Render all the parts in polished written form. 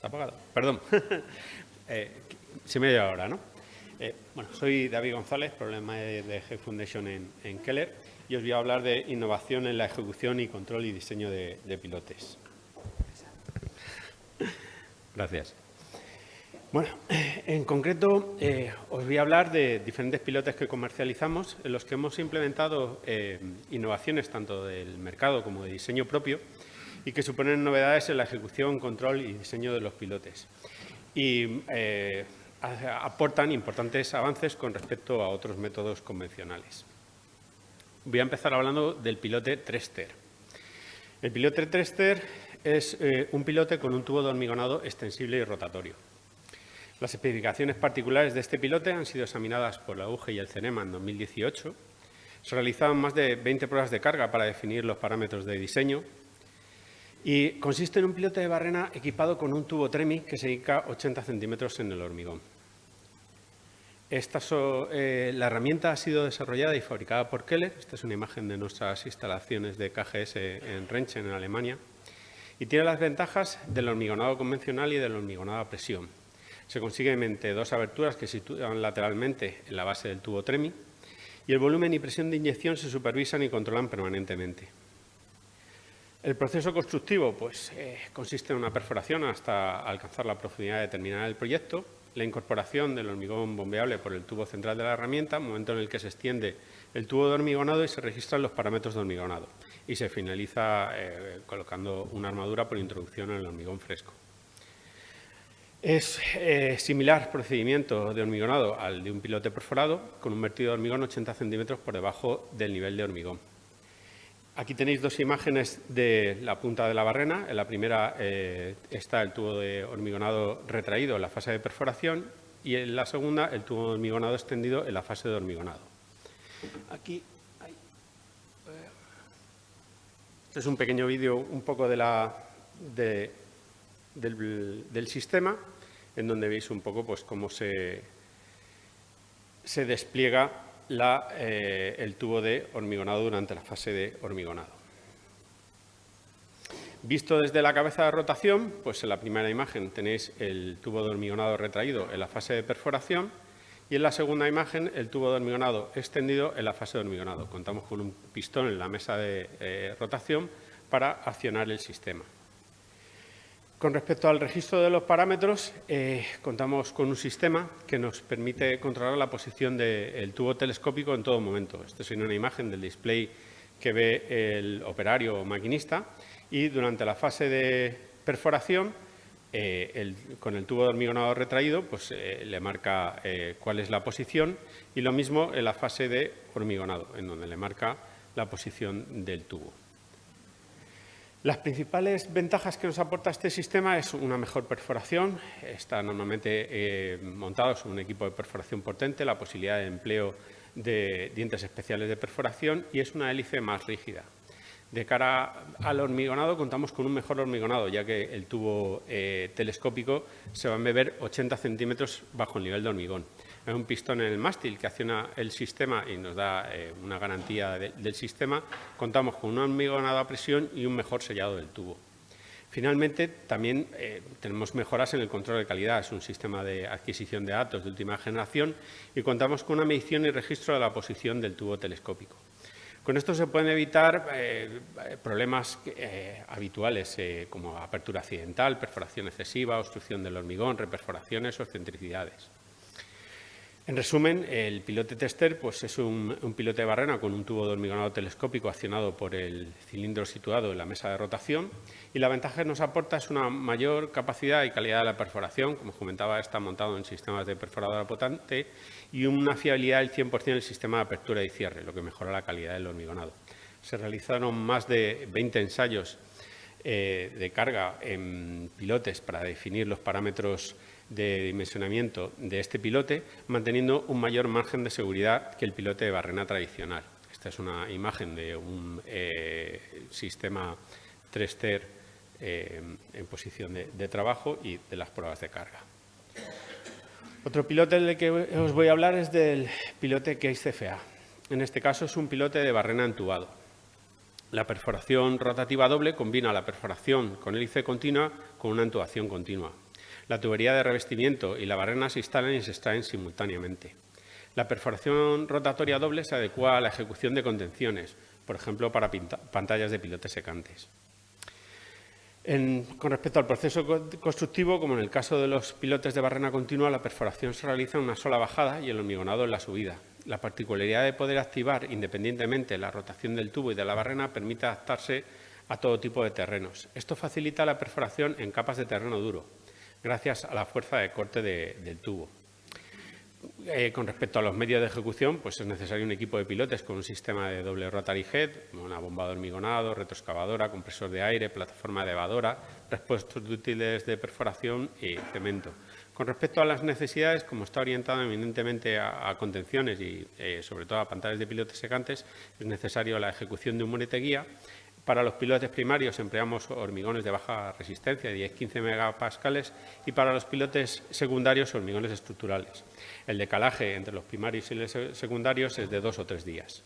Está apagado. Perdón. Se me oye ahora, ¿no? Bueno, soy David González, Problema de G Foundation en Keller, y os voy a hablar de innovación en la ejecución y control y diseño de pilotes. Gracias. Bueno, en concreto os voy a hablar de diferentes pilotes que comercializamos, en los que hemos implementado innovaciones tanto del mercado como de diseño propio y que suponen novedades en la ejecución, control y diseño de los pilotes. Y aportan importantes avances con respecto a otros métodos convencionales. Voy a empezar hablando del pilote Trester. El pilote Trester es un pilote con un tubo de hormigonado extensible y rotatorio. Las especificaciones particulares de este pilote han sido examinadas por la UGE y el CENEMA en 2018. Se realizaban más de 20 pruebas de carga para definir los parámetros de diseño y consiste en un pilote de barrena equipado con un tubo TREMI que se dedica 80 centímetros en el hormigón. La herramienta ha sido desarrollada y fabricada por Keller. Esta es una imagen de nuestras instalaciones de KGS en Rentgen, en Alemania, y tiene las ventajas del hormigonado convencional y del hormigonado a presión. Se consigue mediante dos aberturas que se sitúan lateralmente en la base del tubo TREMI y el volumen y presión de inyección se supervisan y controlan permanentemente. El proceso constructivo consiste en una perforación hasta alcanzar la profundidad determinada del proyecto, la incorporación del hormigón bombeable por el tubo central de la herramienta, momento en el que se extiende el tubo de hormigonado y se registran los parámetros de hormigonado, y se finaliza colocando una armadura por introducción en el hormigón fresco. Es similar procedimiento de hormigonado al de un pilote perforado, con un vertido de hormigón 80 centímetros por debajo del nivel de hormigón. Aquí tenéis dos imágenes de la punta de la barrena. En la primera está el tubo de hormigonado retraído en la fase de perforación y en la segunda el tubo de hormigonado extendido en la fase de hormigonado. Aquí hay... Este es un pequeño vídeo un poco del sistema, en donde veis un poco cómo se despliega el tubo de hormigonado durante la fase de hormigonado. Visto desde la cabeza de rotación, en la primera imagen tenéis el tubo de hormigonado retraído en la fase de perforación y en la segunda imagen el tubo de hormigonado extendido en la fase de hormigonado. Contamos con un pistón en la mesa de rotación para accionar el sistema. Con respecto al registro de los parámetros, contamos con un sistema que nos permite controlar la posición del tubo telescópico en todo momento. Esta es una imagen del display que ve el operario o maquinista y durante la fase de perforación, con el tubo de hormigonado retraído, le marca cuál es la posición y lo mismo en la fase de hormigonado, en donde le marca la posición del tubo. Las principales ventajas que nos aporta este sistema es una mejor perforación. Está normalmente montado sobre un equipo de perforación potente, la posibilidad de empleo de dientes especiales de perforación y es una hélice más rígida. De cara al hormigonado contamos con un mejor hormigonado, ya que el tubo telescópico se va a embeber 80 centímetros bajo el nivel de hormigón. Hay un pistón en el mástil que acciona el sistema y nos da una garantía del sistema. Contamos con un hormigonado a presión y un mejor sellado del tubo. Finalmente, también tenemos mejoras en el control de calidad. Es un sistema de adquisición de datos de última generación y contamos con una medición y registro de la posición del tubo telescópico. Con esto se pueden evitar problemas habituales como apertura accidental, perforación excesiva, obstrucción del hormigón, reperforaciones o excentricidades. En resumen, el pilote Trester es un pilote de barrena con un tubo de hormigonado telescópico accionado por el cilindro situado en la mesa de rotación y la ventaja que nos aporta es una mayor capacidad y calidad de la perforación. Como os comentaba, está montado en sistemas de perforadora potente y una fiabilidad del 100% del sistema de apertura y cierre, lo que mejora la calidad del hormigonado. Se realizaron más de 20 ensayos de carga en pilotes para definir los parámetros de dimensionamiento de este pilote, manteniendo un mayor margen de seguridad que el pilote de barrena tradicional. Esta es una imagen de un sistema Trester en posición de trabajo y de las pruebas de carga. Otro pilote del que os voy a hablar es del pilote Case CFA. En este caso es un pilote de barrena entubado. La perforación rotativa doble combina la perforación con hélice continua con una entubación continua. La tubería de revestimiento y la barrena se instalan y se extraen simultáneamente. La perforación rotatoria doble se adecua a la ejecución de contenciones, por ejemplo, para pantallas de pilotes secantes. Con respecto al proceso constructivo, como en el caso de los pilotes de barrena continua, la perforación se realiza en una sola bajada y el hormigonado en la subida. La particularidad de poder activar independientemente la rotación del tubo y de la barrena permite adaptarse a todo tipo de terrenos. Esto facilita la perforación en capas de terreno duro, gracias a la fuerza de corte del tubo. Con respecto a los medios de ejecución, pues es necesario un equipo de pilotes con un sistema de doble rotary head, una bomba de hormigonado, retroexcavadora, compresor de aire, plataforma elevadora, repuestos útiles de perforación y cemento. Con respecto a las necesidades, como está orientado eminentemente a contenciones y sobre todo a pantallas de pilotes secantes, es necesario la ejecución de un monete guía. Para los pilotes primarios empleamos hormigones de baja resistencia, de 10-15 megapascales, y para los pilotes secundarios hormigones estructurales. El decalaje entre los primarios y los secundarios es de 2 o 3 días.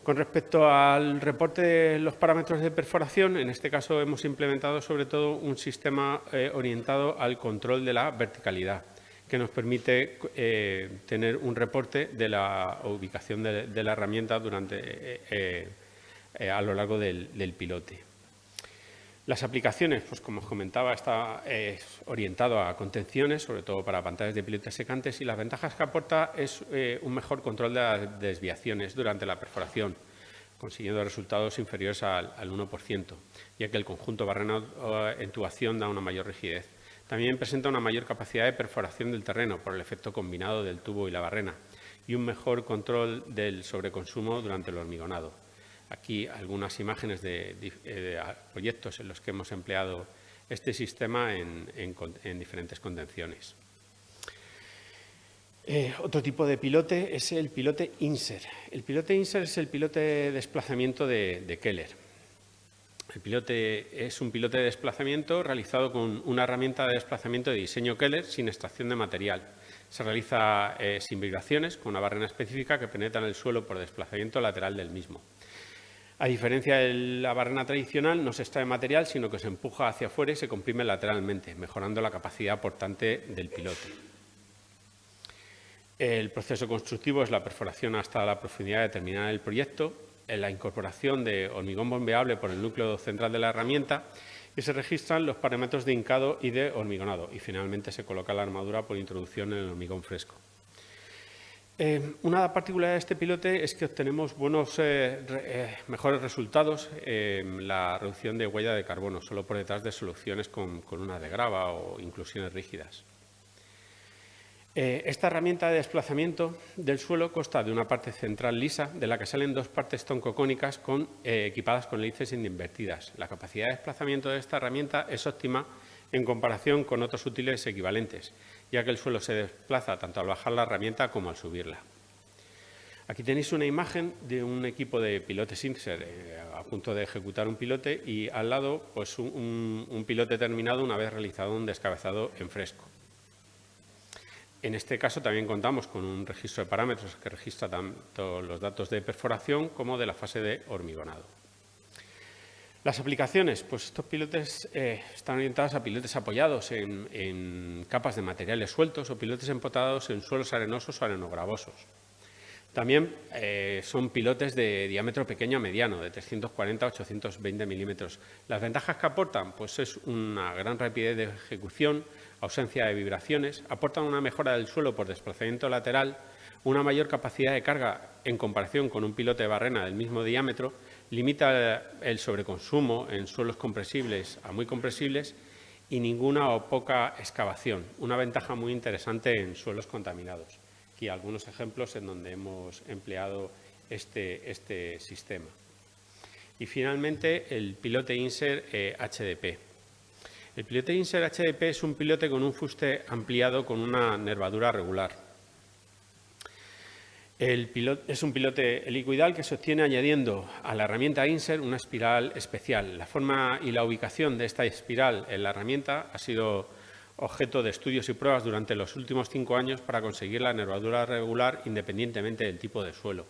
Con respecto al reporte de los parámetros de perforación, en este caso hemos implementado sobre todo un sistema orientado al control de la verticalidad, que nos permite tener un reporte de la ubicación de la herramienta a lo largo del pilote. Las aplicaciones, pues como os comentaba, está orientado a contenciones, sobre todo para pantallas de pilotes secantes, y las ventajas que aporta es un mejor control de las desviaciones durante la perforación, consiguiendo resultados inferiores al 1%, ya que el conjunto barrena-entubación da una mayor rigidez. También presenta una mayor capacidad de perforación del terreno por el efecto combinado del tubo y la barrena, y un mejor control del sobreconsumo durante el hormigonado. Aquí algunas imágenes de proyectos en los que hemos empleado este sistema en diferentes contenciones. Otro tipo de pilote es el pilote INSER. El pilote INSER es el pilote de desplazamiento de Keller. El pilote es un pilote de desplazamiento realizado con una herramienta de desplazamiento de diseño Keller sin extracción de material. Se realiza sin vibraciones, con una barrena específica que penetra en el suelo por desplazamiento lateral del mismo. A diferencia de la barrena tradicional, no se extrae material, sino que se empuja hacia afuera y se comprime lateralmente, mejorando la capacidad portante del pilote. El proceso constructivo es la perforación hasta la profundidad determinada del proyecto, la incorporación de hormigón bombeable por el núcleo central de la herramienta y se registran los parámetros de hincado y de hormigonado y finalmente se coloca la armadura por introducción en el hormigón fresco. Una particularidad de este pilote es que obtenemos mejores resultados en la reducción de huella de carbono, solo por detrás de soluciones con una de grava o inclusiones rígidas. Esta herramienta de desplazamiento del suelo consta de una parte central lisa, de la que salen 2 partes troncocónicas equipadas con hélices invertidas. La capacidad de desplazamiento de esta herramienta es óptima en comparación con otros útiles equivalentes, ya que el suelo se desplaza tanto al bajar la herramienta como al subirla. Aquí tenéis una imagen de un equipo de pilotes INSER a punto de ejecutar un pilote y al lado pues, un pilote terminado una vez realizado un descabezado en fresco. En este caso también contamos con un registro de parámetros que registra tanto los datos de perforación como de la fase de hormigonado. Las aplicaciones, pues estos pilotes están orientados a pilotes apoyados en capas de materiales sueltos o pilotes empotrados en suelos arenosos o arenogravosos. También son pilotes de diámetro pequeño a mediano, de 340 a 820 milímetros. Las ventajas que aportan, pues es una gran rapidez de ejecución, ausencia de vibraciones, aportan una mejora del suelo por desplazamiento lateral, una mayor capacidad de carga en comparación con un pilote de barrena del mismo diámetro, limita el sobreconsumo en suelos compresibles a muy compresibles y ninguna o poca excavación, una ventaja muy interesante en suelos contaminados. Aquí algunos ejemplos en donde hemos empleado este sistema. Y finalmente el pilote INSER HDP. El pilote INSER HDP es un pilote con un fuste ampliado con una nervadura regular. Es un pilote helicoidal que se obtiene añadiendo a la herramienta INSER una espiral especial. La forma y la ubicación de esta espiral en la herramienta ha sido objeto de estudios y pruebas durante los últimos 5 años para conseguir la nervadura regular independientemente del tipo de suelo.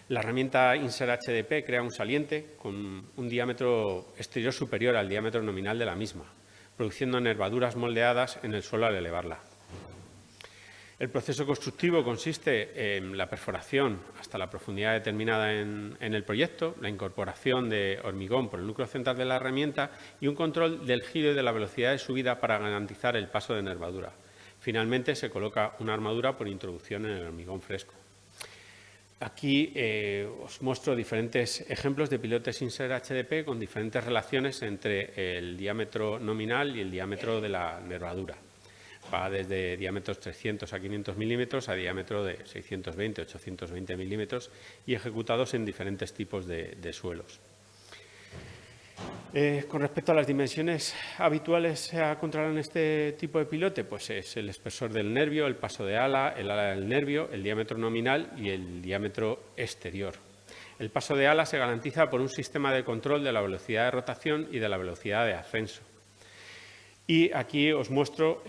La herramienta INSER HDP crea un saliente con un diámetro exterior superior al diámetro nominal de la misma, produciendo nervaduras moldeadas en el suelo al elevarla. El proceso constructivo consiste en la perforación hasta la profundidad determinada en el proyecto, la incorporación de hormigón por el núcleo central de la herramienta y un control del giro y de la velocidad de subida para garantizar el paso de nervadura. Finalmente, se coloca una armadura por introducción en el hormigón fresco. Aquí os muestro diferentes ejemplos de pilotes INSER HDP con diferentes relaciones entre el diámetro nominal y el diámetro de la nervadura. Va desde diámetros 300 a 500 milímetros a diámetro de 620, 820 milímetros y ejecutados en diferentes tipos de suelos. Con respecto a las dimensiones habituales a controlar en este tipo de pilote, pues es el espesor del nervio, el paso de ala, el ala del nervio, el diámetro nominal y el diámetro exterior. El paso de ala se garantiza por un sistema de control de la velocidad de rotación y de la velocidad de ascenso. Y aquí os muestro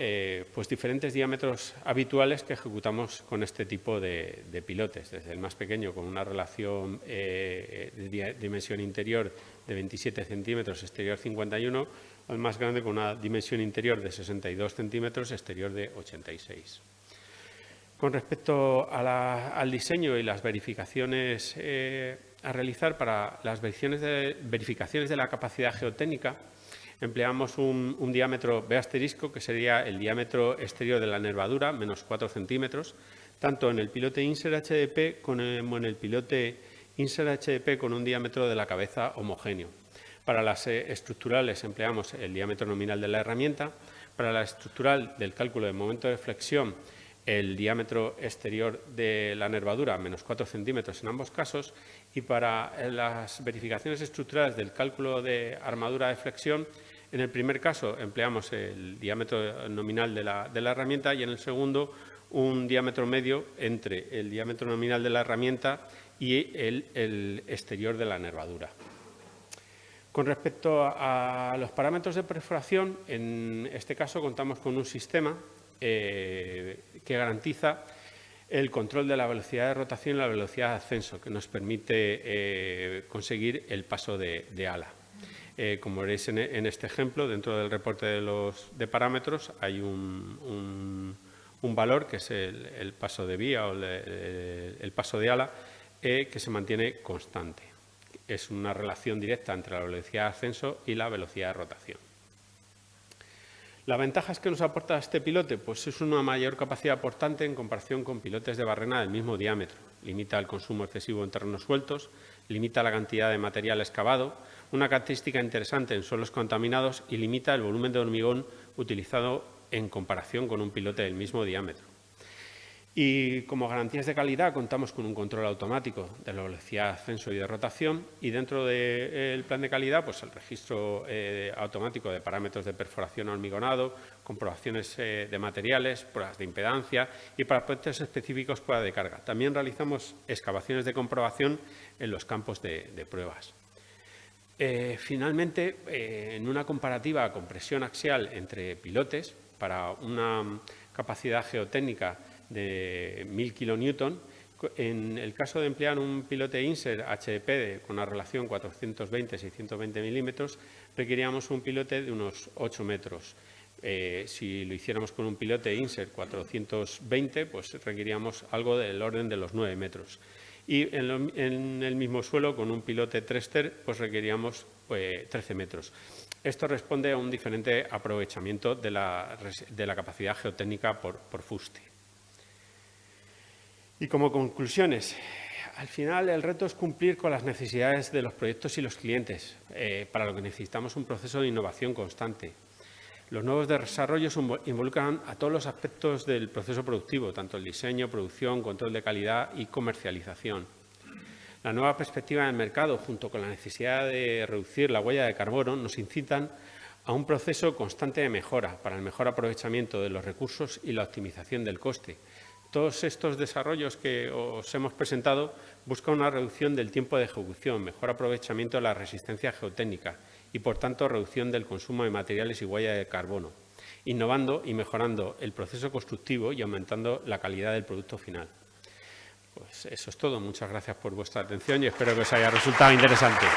pues diferentes diámetros habituales que ejecutamos con este tipo de pilotes, desde el más pequeño con una relación de dimensión interior de 27 centímetros, exterior 51, al más grande con una dimensión interior de 62 centímetros, exterior de 86. Con respecto al diseño y las verificaciones a realizar para las verificaciones de la capacidad geotécnica, empleamos un diámetro B asterisco, que sería el diámetro exterior de la nervadura, menos 4 centímetros, tanto en el pilote INSER HDP como en el pilote INSER HDP con un diámetro de la cabeza homogéneo. Para las estructurales empleamos el diámetro nominal de la herramienta. Para la estructural del cálculo de momento de flexión, el diámetro exterior de la nervadura, menos 4 centímetros en ambos casos. Y para las verificaciones estructurales del cálculo de armadura de flexión, en el primer caso empleamos el diámetro nominal de la herramienta y en el segundo un diámetro medio entre el diámetro nominal de la herramienta y el exterior de la nervadura. Con respecto a los parámetros de perforación, en este caso contamos con un sistema que garantiza el control de la velocidad de rotación y la velocidad de ascenso, que nos permite conseguir el paso de ala. Como veréis en este ejemplo, dentro del reporte de parámetros hay un valor que es el paso de vía o el paso de ala que se mantiene constante. Es una relación directa entre la velocidad de ascenso y la velocidad de rotación. ¿Las ventajas que nos aporta este pilote? Pues es una mayor capacidad portante en comparación con pilotes de barrena del mismo diámetro. Limita el consumo excesivo en terrenos sueltos, limita la cantidad de material excavado, una característica interesante en suelos contaminados y limita el volumen de hormigón utilizado en comparación con un pilote del mismo diámetro. Y como garantías de calidad contamos con un control automático de la velocidad de ascenso y de rotación y dentro del plan de calidad pues el registro automático de parámetros de perforación hormigonado, comprobaciones de materiales, pruebas de impedancia y para aspectos específicos prueba de carga. También realizamos excavaciones de comprobación en los campos de pruebas. Finalmente, en una comparativa con presión axial entre pilotes para una capacidad geotécnica de 1000 kilonewton, en el caso de emplear un pilote INSER HDP con una relación 420-620 milímetros, requeríamos un pilote de unos 8 metros. Si lo hiciéramos con un pilote INSER 420, pues requeríamos algo del orden de los 9 metros. Y en el mismo suelo, con un pilote Trester, pues requeríamos 13 metros. Esto responde a un diferente aprovechamiento de la capacidad geotécnica por fuste. Y como conclusiones, al final el reto es cumplir con las necesidades de los proyectos y los clientes, para lo que necesitamos un proceso de innovación constante. Los nuevos desarrollos involucran a todos los aspectos del proceso productivo, tanto el diseño, producción, control de calidad y comercialización. La nueva perspectiva del mercado, junto con la necesidad de reducir la huella de carbono, nos incitan a un proceso constante de mejora para el mejor aprovechamiento de los recursos y la optimización del coste. Todos estos desarrollos que os hemos presentado buscan una reducción del tiempo de ejecución, mejor aprovechamiento de la resistencia geotécnica y, por tanto, reducción del consumo de materiales y huella de carbono, innovando y mejorando el proceso constructivo y aumentando la calidad del producto final. Pues eso es todo. Muchas gracias por vuestra atención y espero que os haya resultado interesante.